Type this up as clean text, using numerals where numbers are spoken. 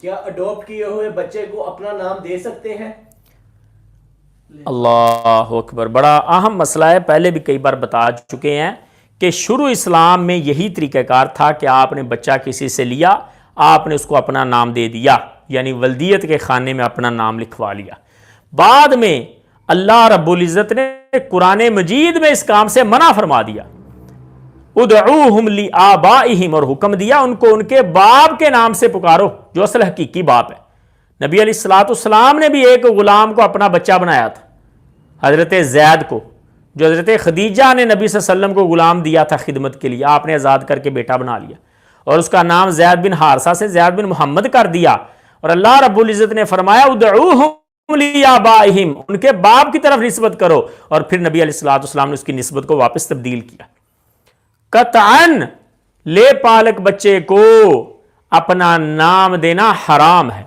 کیا اڈاپٹ کیے ہوئے بچے کو اپنا نام دے سکتے ہیں؟ اللہ اکبر، بڑا اہم مسئلہ ہے، پہلے بھی کئی بار بتا چکے ہیں کہ شروع اسلام میں یہی طریقہ کار تھا کہ آپ نے بچہ کسی سے لیا، آپ نے اس کو اپنا نام دے دیا، یعنی ولدیت کے خانے میں اپنا نام لکھوا لیا۔ بعد میں اللہ رب العزت نے قرآن مجید میں اس کام سے منع فرما دیا، ادعوہم لآبائہم، اور حکم دیا ان کو ان کے باپ کے نام سے پکارو جو اصل حقیقی باپ ہے۔ نبی علیہ السلام نے بھی ایک غلام کو اپنا بچہ بنایا تھا، حضرت زید کو، جو حضرت خدیجہ نے نبی صلی اللہ علیہ وسلم کو غلام دیا تھا خدمت کے لیے، آپ نے آزاد کر کے بیٹا بنا لیا اور اس کا نام زید بن حارثہ سے زید بن محمد کر دیا۔ اور اللہ رب العزت نے فرمایا ادعوہم لآبائہم، ان کے باپ کی طرف نسبت کرو، اور پھر نبی علیہ السلام نے اس کی نسبت کو واپس تبدیل کیا۔ قطعاً لے پالک بچے کو اپنا نام دینا حرام ہے،